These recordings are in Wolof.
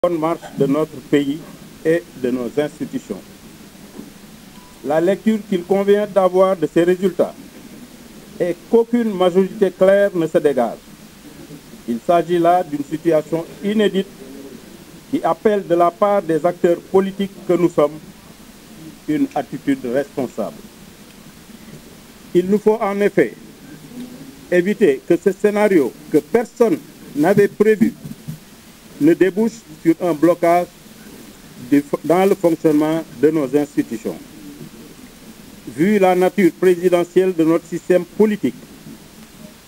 bonne marche de notre pays et de nos institutions. La lecture qu'il convient d'avoir de ces résultats est qu'aucune majorité claire ne se dégage. Il s'agit là d'une situation inédite qui appelle de la part des acteurs politiques que nous sommes une attitude responsable. Il nous faut en effet éviter que ce scénario que personne n'avait prévu ne débouche sur un blocage dans le fonctionnement de nos institutions. Vu la nature présidentielle de notre système politique,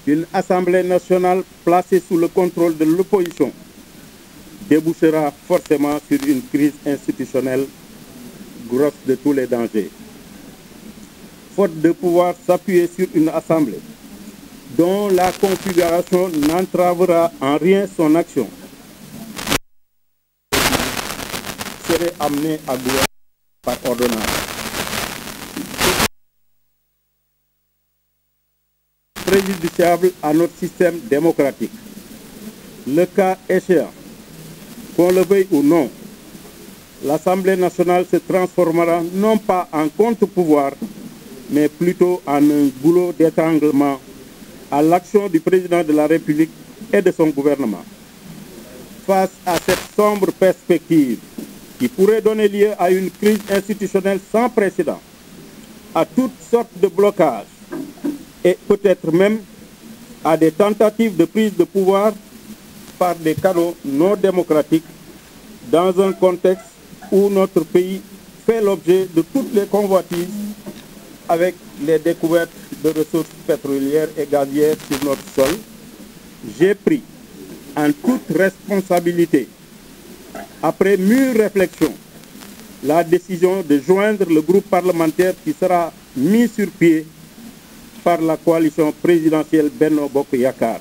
une Assemblée nationale placée sous le contrôle de l'opposition débouchera forcément sur une crise institutionnelle grosse de tous les dangers. Faute de pouvoir s'appuyer sur une Assemblée dont la configuration n'entravera en rien son action, serait amené à gouverner par ordonnance. Préjudiciable à notre système démocratique. Le cas échéant, qu'on le veuille ou non, l'Assemblée nationale se transformera non pas en contre-pouvoir, mais plutôt en un goulot d'étranglement à l'action du président de la République et de son gouvernement. Face à cette sombre perspective qui pourrait donner lieu à une crise institutionnelle sans précédent, à toutes sortes de blocages et peut-être même à des tentatives de prise de pouvoir par des canaux non démocratiques dans un contexte où notre pays fait l'objet de toutes les convoitises avec les découvertes de ressources pétrolières et gazières sur notre sol, j'ai pris en toute responsabilité, après mûre réflexion, la décision de joindre le groupe parlementaire qui sera mis sur pied par la coalition présidentielle Benno Bokk Yakaar.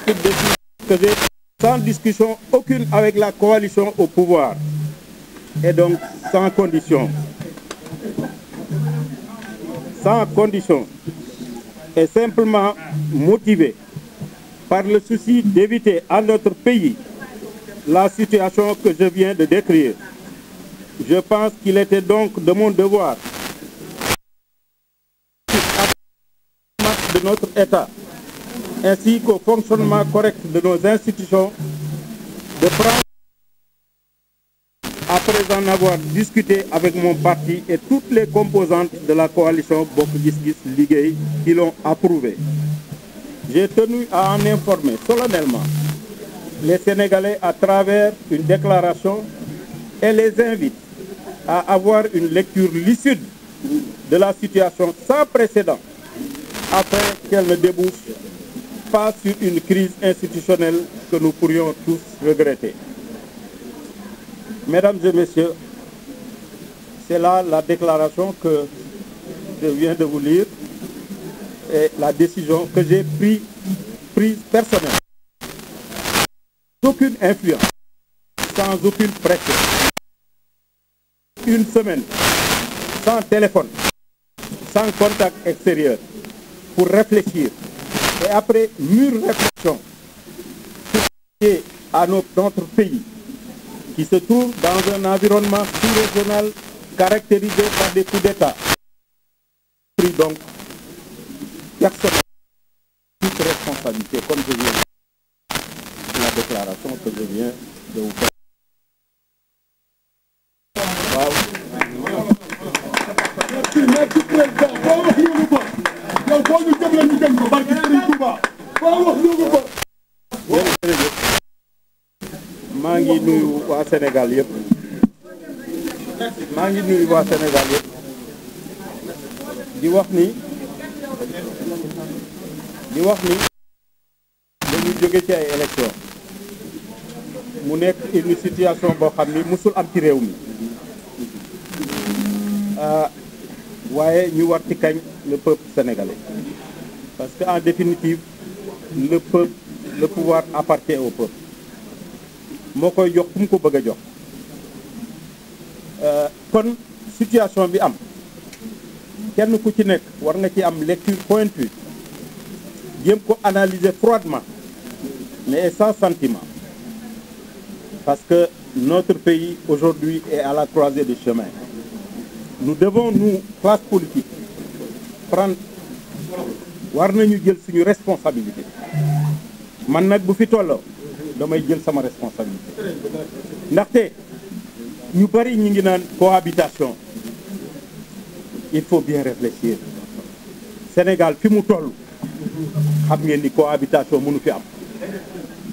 Cette décision que j'ai sans discussion aucune avec la coalition au pouvoir et donc sans condition. Sans condition et simplement motivée par le souci d'éviter à notre pays la situation que je viens de décrire. Je pense qu'il était donc de mon devoir de notre État ainsi qu'au fonctionnement correct de nos institutions de prendre, après en avoir discuté avec mon parti et toutes les composantes de la coalition Bokk Gis Gis Liggéey qui l'ont approuvé. J'ai tenu à en informer solennellement les Sénégalais à travers une déclaration et les invite à avoir une lecture lucide de la situation sans précédent afin qu'elle ne débouche pas sur une crise institutionnelle que nous pourrions tous regretter. Mesdames et messieurs, c'est là la déclaration que je viens de vous lire et la décision que j'ai prise personnellement. Sans aucune influence, sans aucune pression. Une semaine, sans téléphone, sans contact extérieur, pour réfléchir. Et après mûre réflexion à notre pays, qui se trouve dans un environnement sous-régional caractérisé par des coups d'État, pris donc personnellement toute responsabilité, comme je viens de la déclaration que je viens de vous faire. Merci président. maa ngi nuyu waa Sénégal yëpp di wax ni dañu jóge ci ay élection mu nekk une situation boo xam ni musul am ci réew mi waaye ñu war ci kañ le peuple sénégalais parce que en définitive le pouvoir appartient au peuple moo koy jox fu mu ko bëgg a jox kon situation bi am kenn ku ci nekk war nga ci am lecture pointue jéem ko analyser froidement mais sans sentiment parce que notre pays aujourd'hui est à la croisée des chemins. Nous devons, nous, classe politique, prendre war nañu jël suñu responsabilité man nag bu fi tolloo damay jël sama responsabilité ndaxte ñu bari ñi ngi naan cohabitation. Il faut bien réfléchir. Sénégal fi mu toll xam ngeen ni cohabitation mënu fi am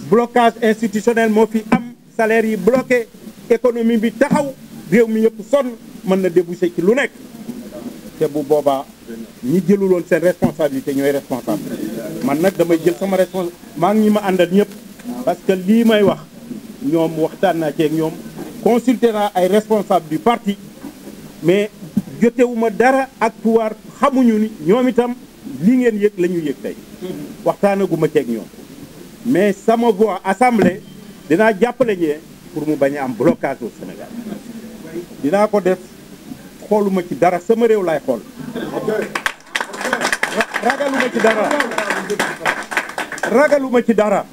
blocage institutionnel moo fi am salaire yi bloqué économie bi taxaw réew mi yëpp sonn mën na déboucher ci lu nekk te bu boobaa ñi jëluloon seen responsabilité ñooy responsable man nag damay jël sama responsabilité maa ngi ñi ma àndal ñëpp parce que lii may wax ñoom waxtaan naa ceeg ñoom consulté naa ay responsable du parti mais jotewuma dara ak pouvoir xamuñu ni ñoom itam li ngeen yëg la ñu yëg tey waxtaanaguma ceeg ñoom mais sama voix assemblée dinaa jàppale ñee pour mu bañ a am blocage au Sénégal dinaa ko def xooluma ci dara sama réew laay xool ragaluma ci dara ragaluma ci dara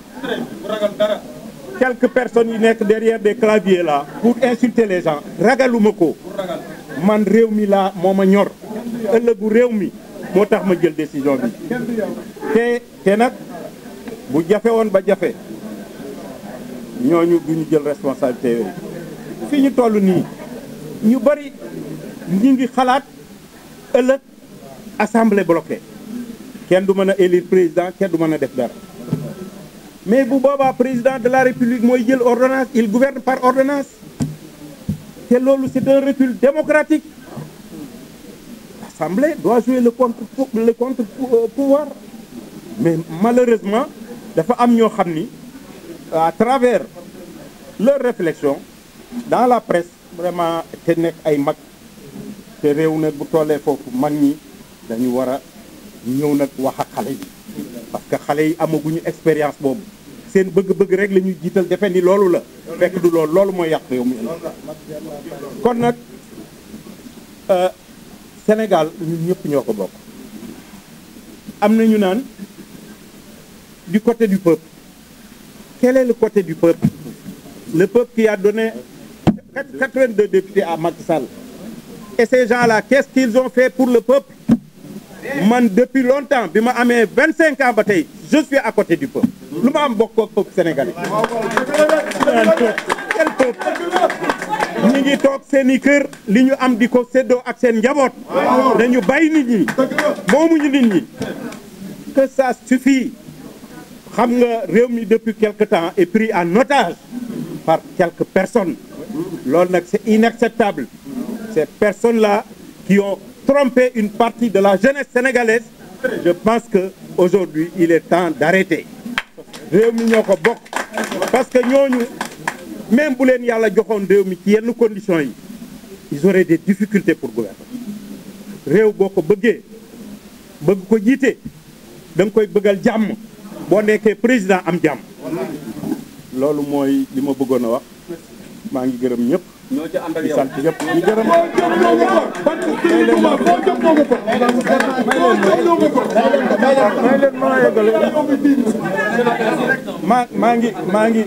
quelques personnes yi nekk derrière des claviers là pour insulter les gens ragaluma ko man réew mi laa moo ma ñor ëllëgu réew mi moo tax ma jël décision bi te nag bu jafe woon ba jafe ñooñu duñu jël responsabilité yooyu fi ñu toll nii ñu bari ñi ngi xalaat ëllëg assemblée bloquée kenn du mën a élire président kenn du mën a def dara mais bu boobaa président de la république mooy jël ordonnance il gouverne par ordonnance te loolu c'est un recul démocratique l'assemblée doit jouer le contre-pouvoir mais malheureusement dafa am ñoo xam ni à travers leur réflexion dans la presse vraiment te nekk ay mag te réew nag bu tollee foofu mag ñi dañu war a ñëw nag wax ak xale yi parce que xale yi amaguñu expérience boobu seen bëgg-bëgg rek la ñuy jiital defe ni loolu la fekk du loolu mooy yàq réew mi kon nag Sénégal ñun ñëpp ñoo ko bokk am na ñu naan du côté du peuple quel est le côté du peuple le peuple qui a donné 82 députés à Macky Sall et ces gens-là qu'est-ce qu'ils ont fait pour le peuple man depuis longtemps bi ma amee 25 ans ba tey je suis à côté du peuple lu ma am bokk ak peuple sénégalais quel peuple ñi ngi toog seen i kër li ñu am di ko séddoo ak seen njaboot dañu bàyyi nit ñi moomuñu nit ñi que ça suffit xam nga réew mi depuis quelque temps est pris en otage par quelques personnes loolu nag c'est inacceptable ces personnes-là qui ont trompé une partie de la jeunesse sénégalaise je pense que aujourd'hui il est temps d'arrêter réew mi ñoo ko bokk parce que ñooñu même bu leen yàlla joxoon réew mi ci yenn conditions yi ils auraient des difficultés pour gouverner réew boo ko bëggee bëgg ko jiite da nga koy bëggal jàmm boo nekkee président am jàmm loolu mooy li ma bëggoon a wax maa ngi gërëm ñëpp ñoo ci ànd ak di yow sant ñëpp di gërëm maa ngi